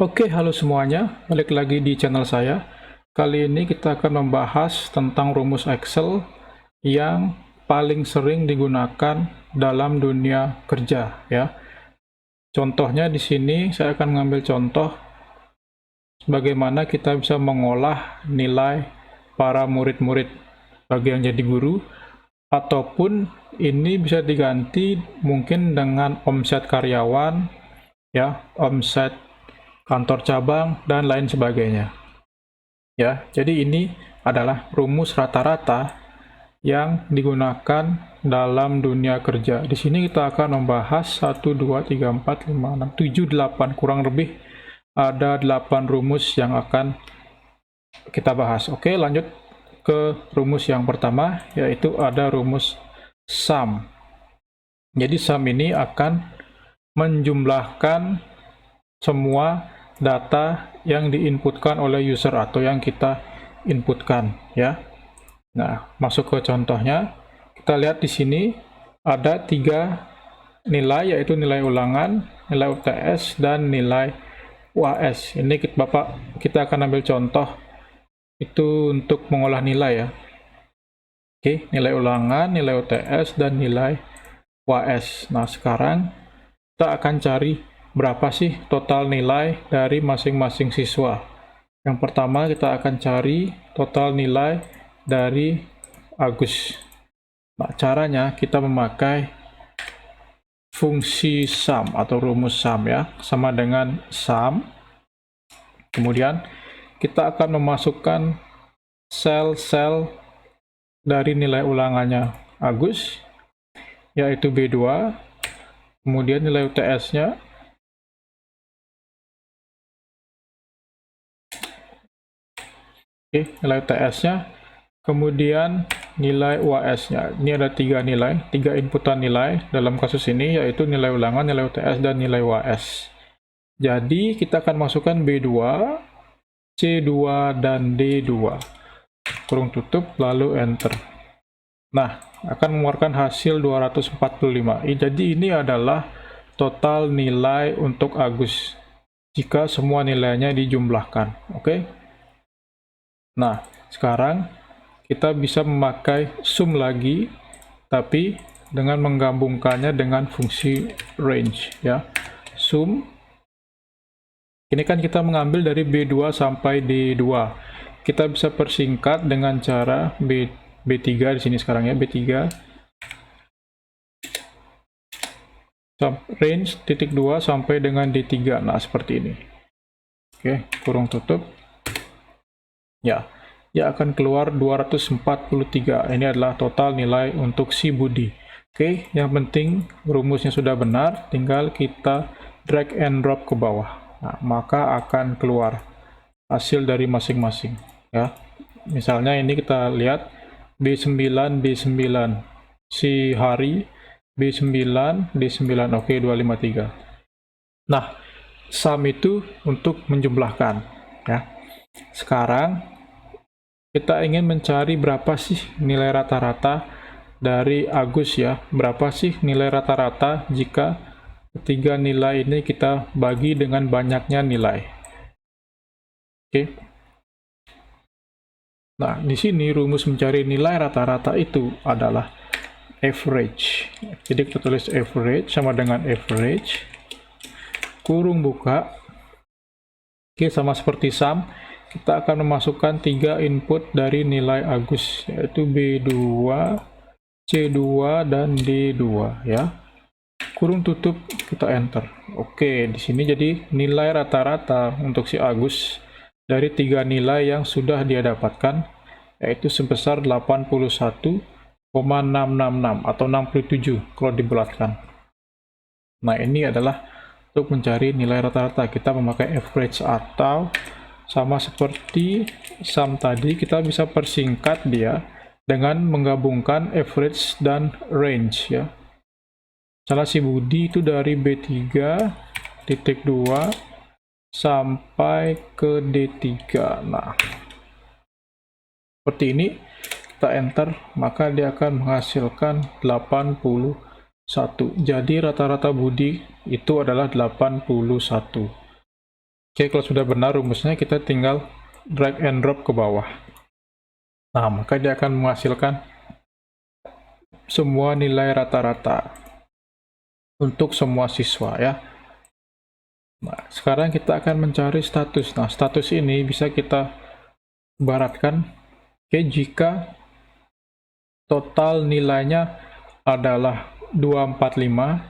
Oke, halo semuanya. Balik lagi di channel saya. Kali ini kita akan membahas tentang rumus Excel yang paling sering digunakan dalam dunia kerja, ya. Contohnya di sini saya akan mengambil contoh bagaimana kita bisa mengolah nilai para murid-murid bagi yang jadi guru, ataupun ini bisa diganti mungkin dengan omset karyawan, ya, omset kantor cabang, dan lain sebagainya. Ya, jadi ini adalah rumus rata-rata yang digunakan dalam dunia kerja. Di sini kita akan membahas 1, 2, 3, 4, 5, 6, 7, 8, kurang lebih ada 8 rumus yang akan kita bahas. Oke, lanjut ke rumus yang pertama, yaitu ada rumus sum. Jadi sum ini akan menjumlahkan semua data yang diinputkan oleh user atau yang kita inputkan, ya. Nah, masuk ke contohnya. Kita lihat di sini ada 3 nilai, yaitu nilai ulangan, nilai UTS, dan nilai UAS. Ini kita akan ambil contoh itu untuk mengolah nilai, ya. Oke, nilai ulangan, nilai UTS, dan nilai UAS. Nah, sekarang kita akan cari berapa sih total nilai dari masing-masing siswa. Yang pertama kita akan cari total nilai dari Agus. Nah, caranya kita memakai fungsi sum atau rumus sum, ya, sama dengan sum. Kemudian kita akan memasukkan sel-sel dari nilai ulangannya Agus, yaitu B2, kemudian nilai UTS-nya, nilai UTS-nya, kemudian nilai UAS-nya. Ini ada 3 nilai, 3 inputan nilai dalam kasus ini, yaitu nilai ulangan, nilai UTS, dan nilai UAS. Jadi kita akan masukkan B2, C2, dan D2. Kurung tutup, lalu enter. Nah, akan mengeluarkan hasil 245. Jadi ini adalah total nilai untuk Agus jika semua nilainya dijumlahkan. Oke? Nah, sekarang kita bisa memakai sum lagi, tapi dengan menggabungkannya dengan fungsi range, ya. Sum, ini kan kita mengambil dari B2 sampai D2. Kita bisa persingkat dengan cara B3 di sini sekarang, ya, B3 range titik 2 sampai dengan D3. Nah, seperti ini. Oke, kurung tutup. Ya, akan keluar 243. Ini adalah total nilai untuk si Budi. Oke, yang penting rumusnya sudah benar, tinggal kita drag and drop ke bawah. Nah, maka akan keluar hasil dari masing-masing, ya. Misalnya ini kita lihat B9, D9 si Hari, B9, D9, oke, 253. Nah, sum itu untuk menjumlahkan, ya. Sekarang kita ingin mencari berapa sih nilai rata-rata dari Agus, ya. Berapa sih nilai rata-rata jika ketiga nilai ini kita bagi dengan banyaknya nilai. Oke. Nah, di sini rumus mencari nilai rata-rata itu adalah average. Jadi kita tulis average sama dengan average, kurung buka. Oke, sama seperti sum, kita akan memasukkan 3 input dari nilai Agus, yaitu B2, C2, dan D2, ya. Kurung tutup, kita enter. Oke, di sini jadi nilai rata-rata untuk si Agus dari 3 nilai yang sudah dia dapatkan, yaitu sebesar 81,666 atau 67 kalau dibulatkan. Nah, ini adalah untuk mencari nilai rata-rata. Kita memakai average, atau sama seperti sum tadi, kita bisa persingkat dia dengan menggabungkan average dan range, ya. Misalnya si Budi itu dari B3 titik 2 sampai ke D3. Nah, seperti ini. Kita enter, maka dia akan menghasilkan 81. Jadi rata-rata Budi itu adalah 81. Oke, kalau sudah benar rumusnya, kita tinggal drag and drop ke bawah. Nah, maka dia akan menghasilkan semua nilai rata-rata untuk semua siswa ya. Nah, sekarang kita akan mencari status. Nah, status ini bisa kita ibaratkan, oke, jika total nilainya adalah 245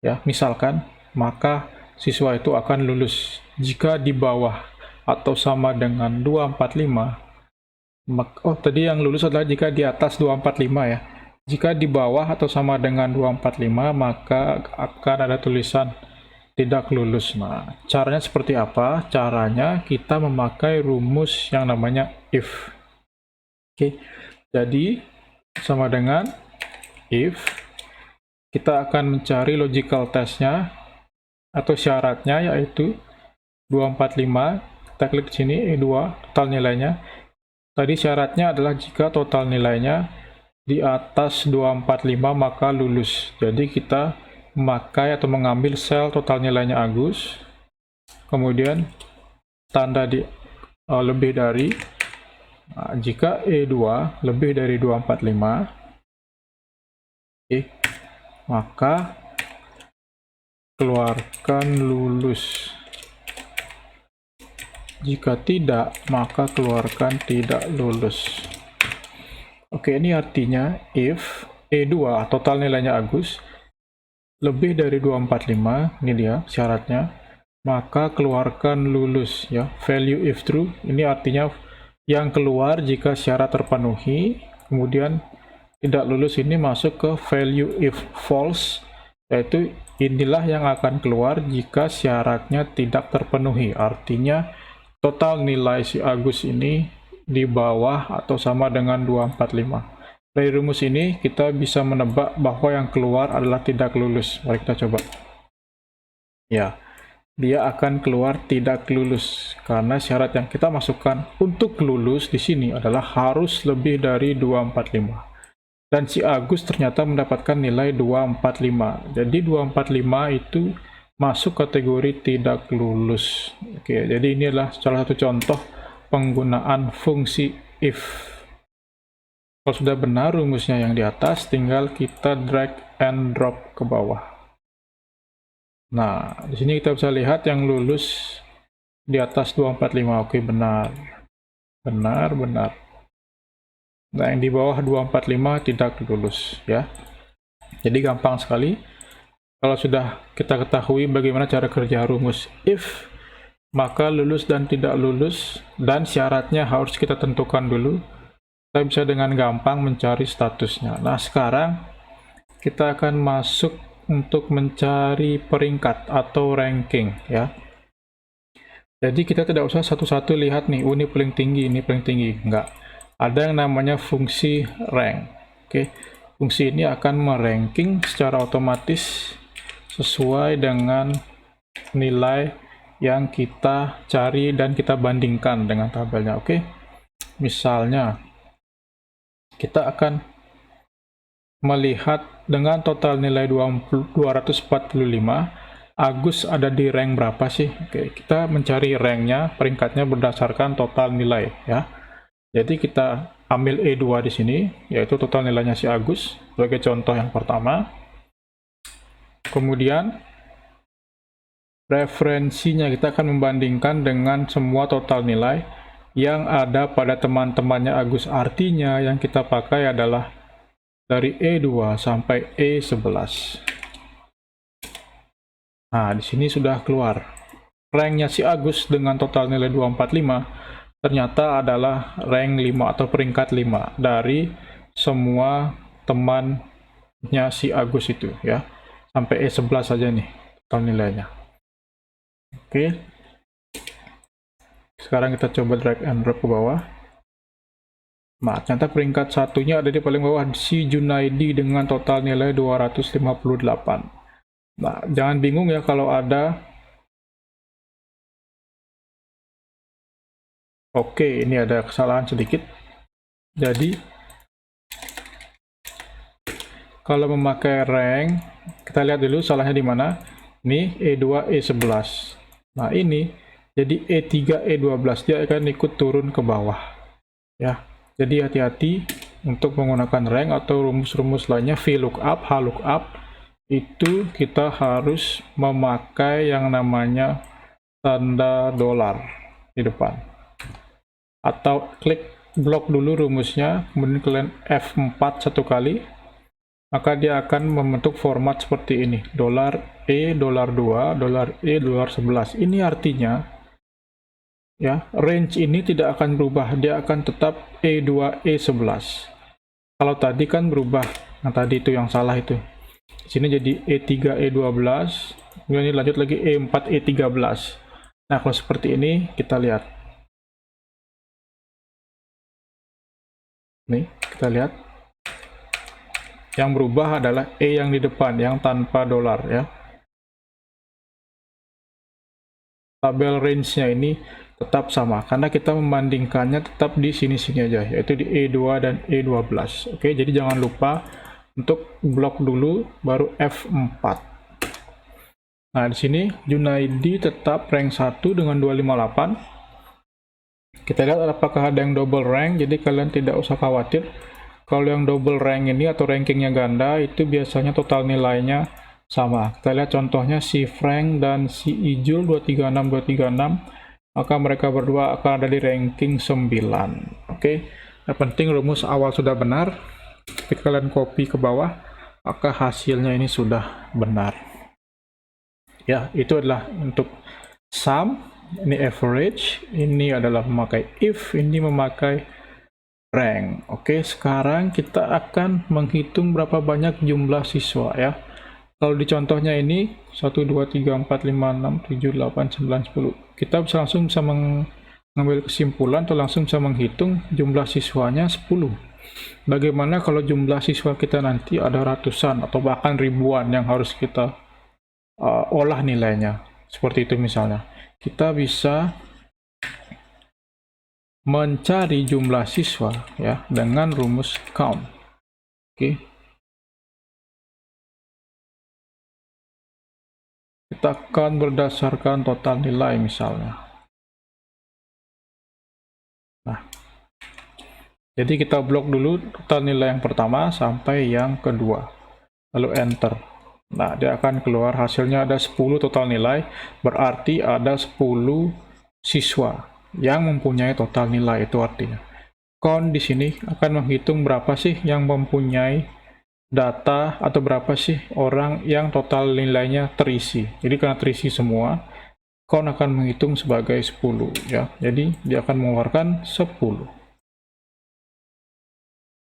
ya, misalkan, maka siswa itu akan lulus. Jika di bawah atau sama dengan 245, tadi yang lulus adalah jika di atas 245 ya. Jika di bawah atau sama dengan 245, maka akan ada tulisan tidak lulus. Nah, caranya seperti apa? Caranya kita memakai rumus yang namanya if. Oke, jadi sama dengan if, kita akan mencari logical testnya atau syaratnya, yaitu 245. Kita klik sini, E2, total nilainya. Tadi syaratnya adalah jika total nilainya di atas 245 maka lulus. Jadi kita memakai atau mengambil sel total nilainya Agus, kemudian tanda di lebih dari. Nah, jika E2 lebih dari 245, maka keluarkan lulus. Jika tidak, maka keluarkan tidak lulus. Oke, ini artinya if E2 total nilainya Agus lebih dari 245, ini dia syaratnya, maka keluarkan lulus ya. Value if true, ini artinya yang keluar jika syarat terpenuhi. Kemudian tidak lulus ini masuk ke value if false, yaitu inilah yang akan keluar jika syaratnya tidak terpenuhi. Artinya total nilai si Agus ini di bawah atau sama dengan 245. Dari rumus ini kita bisa menebak bahwa yang keluar adalah tidak lulus. Mari kita coba. Ya, dia akan keluar tidak lulus karena syarat yang kita masukkan untuk lulus di sini adalah harus lebih dari 245. Dan si Agus ternyata mendapatkan nilai 245. Jadi 245 itu masuk kategori tidak lulus. Oke, jadi ini adalah salah satu contoh penggunaan fungsi if. Kalau sudah benar rumusnya yang di atas, tinggal kita drag and drop ke bawah. Nah, di sini kita bisa lihat yang lulus di atas 245. Oke, benar. Benar, benar. Nah, yang di bawah 245 tidak lulus ya. Jadi gampang sekali. Kalau sudah kita ketahui bagaimana cara kerja rumus if, maka lulus dan tidak lulus dan syaratnya harus kita tentukan dulu. Kita bisa dengan gampang mencari statusnya. Nah, sekarang kita akan masuk untuk mencari peringkat atau ranking ya. Jadi kita tidak usah satu-satu lihat nih, ini paling tinggi, ini paling tinggi. Enggak. Ada yang namanya fungsi rank. Oke. Fungsi ini akan meranking secara otomatis sesuai dengan nilai yang kita cari dan kita bandingkan dengan tabelnya. Oke. Misalnya kita akan melihat dengan total nilai 245, Agus ada di rank berapa sih? Oke, kita mencari ranknya, peringkatnya berdasarkan total nilai ya. Jadi kita ambil E2 di sini, yaitu total nilainya si Agus sebagai contoh yang pertama. Kemudian referensinya kita akan membandingkan dengan semua total nilai yang ada pada teman-temannya Agus. Artinya yang kita pakai adalah dari E2 sampai E11. Nah, di sini sudah keluar. Ranknya si Agus dengan total nilai 245 ternyata adalah rank 5 atau peringkat 5 dari semua temannya si Agus itu ya. Sampai E11 saja nih total nilainya. Oke. Sekarang kita coba drag and drop ke bawah. Nah, ternyata peringkat satunya ada di paling bawah, si Junaidi dengan total nilai 258. Nah, jangan bingung ya kalau ada. Oke, ini ada kesalahan sedikit. Jadi, kalau memakai rank, kita lihat dulu salahnya di mana. Ini E2, E11. Nah, ini Jadi E3, E12 dia akan ikut turun ke bawah ya. Jadi hati-hati untuk menggunakan rank atau rumus-rumus lainnya, VLOOKUP, HLOOKUP, itu kita harus memakai yang namanya tanda dolar di depan. Atau klik blok dulu rumusnya, kemudian kalian F4 satu kali, maka dia akan membentuk format seperti ini, $E, $2, $E, $11. Ini artinya ya, range ini tidak akan berubah, dia akan tetap E2, E11. Kalau tadi kan berubah, yang tadi itu yang salah itu. Di sini jadi E3, E12, kemudian ini lanjut lagi E4, E13. Nah, kalau seperti ini kita lihat. Nih, kita lihat. Yang berubah adalah E yang di depan, yang tanpa dolar ya. Tabel range-nya ini tetap sama karena kita membandingkannya tetap di sini-sini aja, yaitu di E2 dan E12. Oke, jadi jangan lupa untuk blok dulu baru F4. Nah, di sini Junaidi tetap rank 1 dengan 258. Kita lihat apakah ada yang double rank, jadi kalian tidak usah khawatir. Kalau yang double rank ini atau rankingnya ganda, itu biasanya total nilainya sama. Kita lihat contohnya si Frank dan si Ijul 236, maka mereka berdua akan ada di ranking 9. Oke, yang penting rumus awal sudah benar. Ketika kalian copy ke bawah, maka hasilnya ini sudah benar. Ya, itu adalah untuk sum, ini average, ini adalah memakai if, ini memakai rank. Oke, sekarang kita akan menghitung berapa banyak jumlah siswa ya. Kalau di contohnya ini 1, 2, 3, 4, 5, 6, 7, 8, 9, 10. Kita langsung bisa mengambil kesimpulan atau langsung bisa menghitung jumlah siswanya 10. Bagaimana kalau jumlah siswa kita nanti ada ratusan atau bahkan ribuan yang harus kita olah nilainya. Seperti itu misalnya. Kita bisa mencari jumlah siswa ya dengan rumus count. Oke. Kita akan berdasarkan total nilai misalnya. Nah, jadi kita blok dulu total nilai yang pertama sampai yang kedua. Lalu enter. Nah, dia akan keluar hasilnya ada 10 total nilai, berarti ada 10 siswa yang mempunyai total nilai, itu artinya. Count di sini akan menghitung berapa sih yang mempunyai data atau berapa sih orang yang total nilainya terisi. Jadi karena terisi semua, count akan menghitung sebagai 10 ya. Jadi dia akan mengeluarkan 10.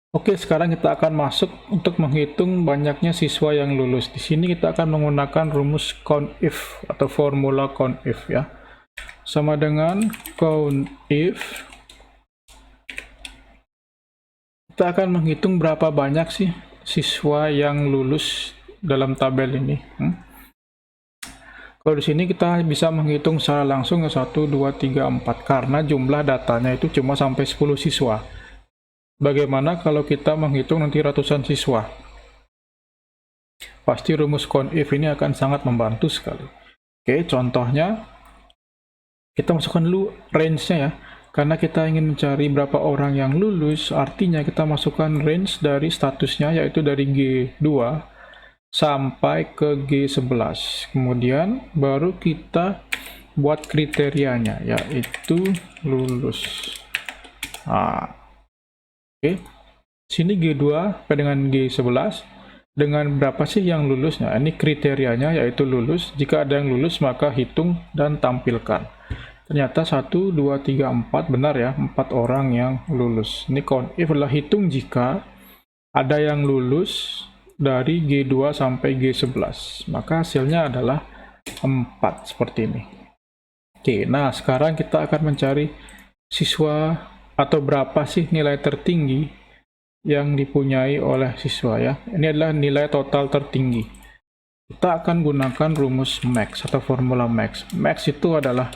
Oke, sekarang kita akan masuk untuk menghitung banyaknya siswa yang lulus. Di sini kita akan menggunakan rumus COUNTIF atau formula COUNTIF ya. Sama dengan COUNTIF, kita akan menghitung berapa banyak sih siswa yang lulus dalam tabel ini. Kalau di sini kita bisa menghitung secara langsung 1, 2, 3, 4 karena jumlah datanya itu cuma sampai 10 siswa. Bagaimana kalau kita menghitung nanti ratusan siswa? Pasti rumus COUNTIF ini akan sangat membantu sekali. Oke, contohnya kita masukkan dulu range-nya ya. Karena kita ingin mencari berapa orang yang lulus, artinya kita masukkan range dari statusnya, yaitu dari G2 sampai ke G11. Kemudian baru kita buat kriterianya, yaitu lulus. Nah, oke. Sini G2 sampai dengan G11. Dengan berapa sih yang lulus? Nah, ini kriterianya, yaitu lulus. Jika ada yang lulus, maka hitung dan tampilkan. Ternyata 1, 2, 3, 4 benar ya, 4 orang yang lulus. Ini COUNTIF adalah hitung jika ada yang lulus dari G2 sampai G11. Maka hasilnya adalah 4 seperti ini. Oke, nah sekarang kita akan mencari siswa atau berapa sih nilai tertinggi yang dipunyai oleh siswa ya. Ini adalah nilai total tertinggi. Kita akan gunakan rumus max atau formula max. Max itu adalah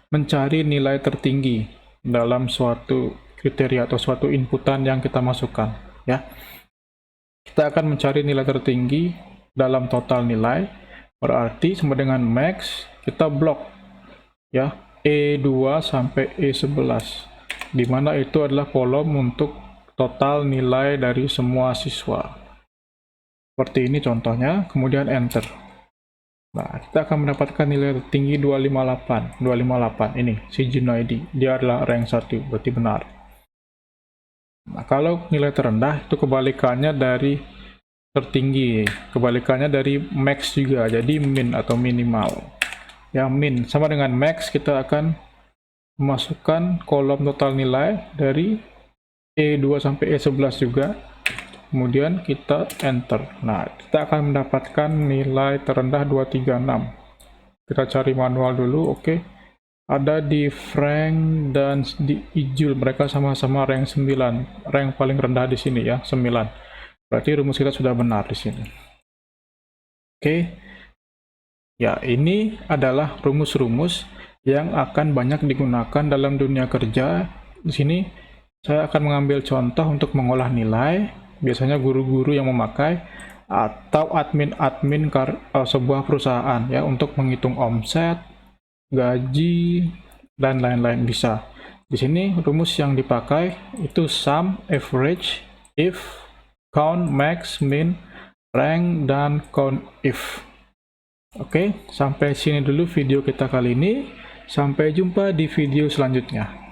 mencari nilai tertinggi dalam suatu kriteria atau suatu inputan yang kita masukkan ya. Kita akan mencari nilai tertinggi dalam total nilai, berarti sama dengan max, kita blok ya, E2 sampai E11, di mana itu adalah kolom untuk total nilai dari semua siswa. Seperti ini contohnya, kemudian enter. Nah, kita akan mendapatkan nilai tertinggi 258. 258 ini, si Junaidi. Dia adalah rank 1, berarti benar. Nah, kalau nilai terendah, itu kebalikannya dari tertinggi. Kebalikannya dari max juga, jadi min atau minimal. Yang min, sama dengan max, kita akan memasukkan kolom total nilai dari E2 sampai E11 juga. Kemudian kita enter. Nah, kita akan mendapatkan nilai terendah 236. Kita cari manual dulu, oke. Ada di Frank dan di Ijul, mereka sama-sama rank 9. Rank paling rendah di sini ya, 9. Berarti rumus kita sudah benar di sini. Oke. Ya, ini adalah rumus-rumus yang akan banyak digunakan dalam dunia kerja. Di sini saya akan mengambil contoh untuk mengolah nilai. Biasanya guru-guru yang memakai atau admin-admin sebuah perusahaan ya untuk menghitung omset, gaji, dan lain-lain bisa. Di sini rumus yang dipakai itu sum, average, if, count, max, min, rank, dan count if. Oke, sampai sini dulu video kita kali ini. Sampai jumpa di video selanjutnya.